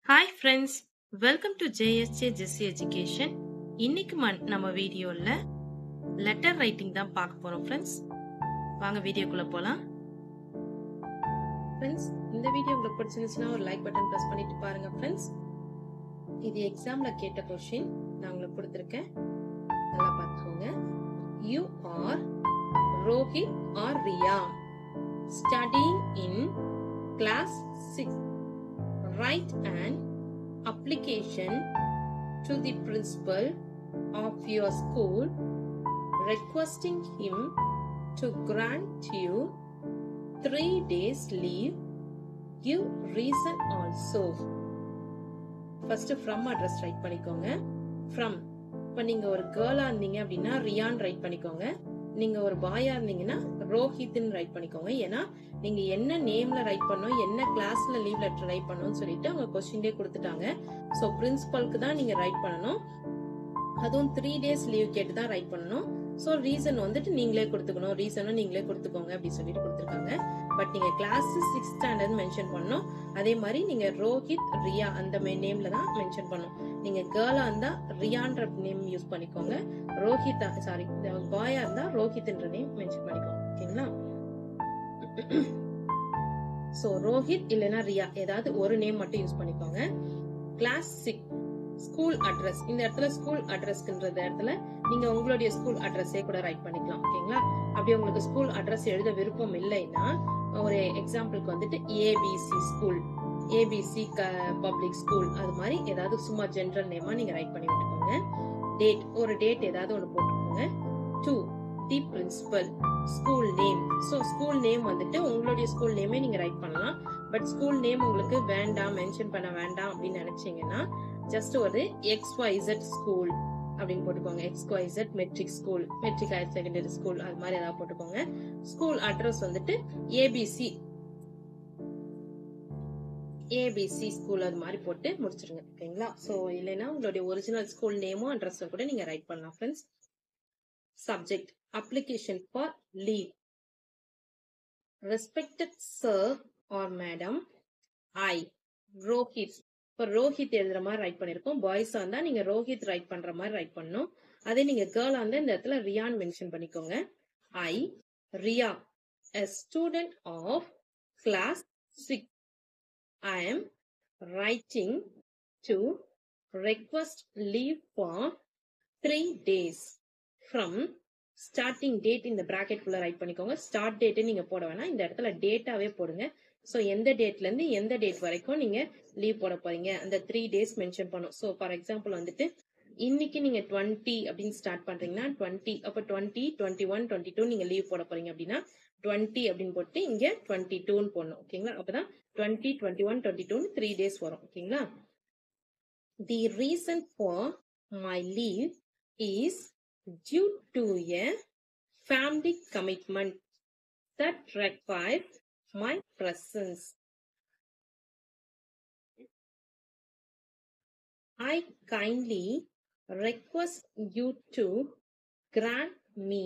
Hi friends, welcome to JSJ Jesse Education. இன்னைக்கு நம்ம வீடியோல லெட்டர் ரைட்டிங் தான் பார்க்க போறோம் ஃப்ரெண்ட்ஸ். வாங்க வீடியோக்குள்ள போலாம். ஃப்ரெண்ட்ஸ், இந்த வீடியோ உங்களுக்கு பிடிச்சிருந்துச்சுன்னா ஒரு லைக் பட்டன் பிரஸ் பண்ணிட்டு பாருங்க ஃப்ரெண்ட்ஸ். இது எக்ஸாம்ல கேட்ட क्वेश्चन நான் உங்களுக்கு கொடுத்திருக்கேன். நல்லா பார்த்துக்கோங்க. You are Rohit or Riya studying in class 6. Write an application to the principal of your school requesting him to grant you 3 days leave. Give reason also. First from address write பண்ணிக்கோங்க. From இப்ப நீங்க ஒரு கேர்ளா இருந்தீங்க அப்படின்னா Ryan right பண்ணிக்கோங்க. நீங்க ஒரு பாயா இருந்தீங்கன்னா ரோஹித்னு ரைட் பண்ணிக்கோங்க. ஏன்னா நீங்க என்ன நேம்ல ரைட் பண்ணணும், என்ன கிளாஸ்ல லீவ் லெட்டர் ரைட் பண்ணணும்னு சொல்லிட்டு அவங்க கொஸ்டின்லயே கொடுத்துட்டாங்க. சோ பிரின்சிபலுக்கு தான் நீங்க ரைட் பண்ணணும். அதுவும் 3 days லீவ் கேட்டு தான் ரைட் பண்ணணும். சோ ரீசன் வந்துட்டு நீங்களே கொடுத்துக்கணும். ரீசனும் நீங்களே கொடுத்துக்கோங்க அப்படின்னு சொல்லிட்டு கொடுத்துருக்காங்க. பட் நீங்க கிளாஸ் 6th ஸ்டாண்டர்ட் மென்ஷன் பண்ணணும். அதே மாதிரி நீங்க ரோஹித் ரியா அந்த நேம்ல தான் மென்ஷன் பண்ணணும். நீங்க கேர்ளா இருந்தா ரியான்ற நேம் யூஸ் பண்ணிக்கோங்க. ரோஹித் சாரி பாயா இருந்தா ரோஹித்ன்ற நேம் மென்ஷன் பண்ணிக்கோங்க. ஓகேங்களா? சோ ரோஹித் இல்லனா ரியா ஏதாவது ஒரு நேம் மட்டும் யூஸ் பண்ணிக்கோங்க. கிளாஸ் 6 ஸ்கூல் அட்ரஸ், இந்த இடத்துல ஸ்கூல் அட்ரஸ்ன்ற இடத்துல நீங்க உங்களுடைய ஸ்கூல் அட்ரஸே கூட ரைட் பண்ணிக்கலாம். ஓகேங்களா? அப்படி உங்களுக்கு ஸ்கூல் அட்ரஸ் எழுத விருப்பம் இல்லைன்னா ஒரு எக்ஸாம்பிளுக்கு வந்துட்டு ABC school, ABC public school, அது மாதிரி ஏதாவது சும்மா ஜெனரல் நேமா நீங்க ரைட் பண்ணி விட்டுக்கோங்க. டேட், ஒரு டேட் ஏதாவது ஒன்று போட்டுக்கோங்க. 2 the principal, school name. So school name வந்துட்டு உங்களுடைய ஸ்கூல் நேமே நீங்க ரைட் பண்ணலாம். பட் ஸ்கூல் நேம் உங்களுக்கு வேண்டாம், மென்ஷன் பண்ண வேண்டாம் அப்படின்னு நினைச்சீங்கன்னா ஜஸ்ட் ஒரு XYZ ஸ்கூல் அப்படின்னு போட்டுக்கோங்க. XYZ matric school, matric higher secondary school, அது மாதிரி ஏதாவது போட்டுக்கோங்க. ஸ்கூல் அட்ரஸ் வந்துட்டு ஏபிசி ஸ்கூல் அது மாதிரி போட்டு முடிச்சிருங்க. ஓகேங்களா? சோ இல்லைன்னா உங்களுடைய ஒரிஜினல் ஸ்கூல் நேமும் அட்ரஸும் கூட நீங்க ரைட் பண்ணலாம் friends. Subject, application for leave. Respected sir or madam, I Rohit. இப்ப ரோஹித் எழுதுற மாதிரி ரைட் பண்ணிருக்கோம். பாய்ஸா இருந்தா நீங்க ரோஹித் ரைட் பண்ற மாதிரி ரைட் பண்ணணும். அதே நீங்க கேர்ளா இருந்தா இந்த இடத்துல ரியான் மென்ஷன் பண்ணிக்கோங்க. I Riya, a student of class 6. I am writing to request leave for 3 days from starting date இந்த பிராக்கெட் குள்ள ரைட் பண்ணிக்கோங்க. ஸ்டார்ட் டேட் நீங்க போட வேணாம், இந்த இடத்துல டேட்டாவே போடுங்க. சோ எந்த டேட்ல இருந்து எந்த டேட் வரைக்கும் நீங்க லீவ் போட போறீங்க அந்த 3 days மென்ஷன் பண்ணும். சோ ஃபார் எக்ஸாம்பிள் வந்துட்டு இன்னைக்கு நீங்க 20 அப்படின்னு ஸ்டார்ட் பண்றீங்கன்னா 20, அப்ப 20, 21, 22 நீங்க லீவ் போட போறீங்க அப்படின்னா 20 அப்படின்னு போட்டு இங்க 22ன்னு போடணும். ஓகேங்களா? அப்பதான் 20, 21, 22 3 days வரும். ஓகேங்களா? The reason for my leave is due to a family commitment that requires my presence. I kindly request you to grant me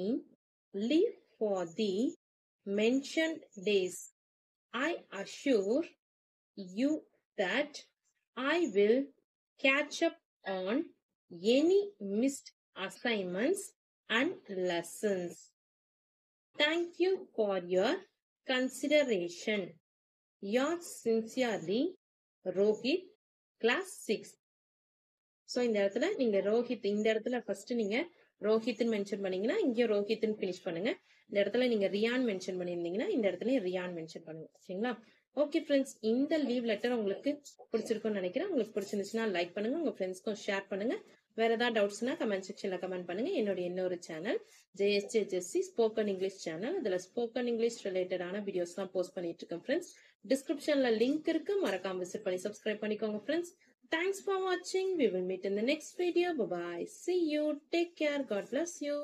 leave for the mentioned days. I assure you that I will catch up on any missed assignments and lessons. Thank you for your consideration. Yours sincerely, Rohit, class 6. So இந்த இடத்துல நீங்க ரோஹித், இந்த இடத்துல first நீங்க ரோஹித்னு mention பண்ணீங்கன்னா இங்க ரோஹித்னு finish பண்ணுங்க. இந்த இடத்துல நீங்க ரியான் மென்ஷன் பண்ணிருந்தீங்கன்னா இந்த இடத்துல ரியான் மென்ஷன் பண்ணுங்க. ஓகேங்களா? ஓகே ஃப்ரெண்ட்ஸ், இந்த லீவ் லெட்டர் உங்களுக்கு பிடிச்சிருக்கும்னு நினைக்கிறேன். உங்களுக்கு பிடிச்சிருந்துச்சுன்னா லைக் பண்ணுங்க, உங்க ஃப்ரெண்ட்ஸ்க்கும் ஷேர் பண்ணுங்க. வேற ஏதாவது டவுட்ஸ்னா கமெண்ட் செக்ஷன்ல கமெண்ட் பண்ணுங்க. என்னோட இன்னொரு channel JSJ Jessie spoken English channel, அதுல ஸ்போக்கன் இங்கிலீஷ் ரிலேட்டடான வீடியோஸ் எல்லாம் போஸ்ட் பண்ணிட்டு இருக்கேன் ஃப்ரெண்ட்ஸ். டிஸ்கிரிப்ஷன்ல லிங்க் இருக்கு, மறக்காம விசிட் பண்ணி சப்ஸ்கிரைப் பண்ணிக்கோங்க friends. Thanks for watching. We will meet in the next video. Bye bye. See you. Take care. God bless you.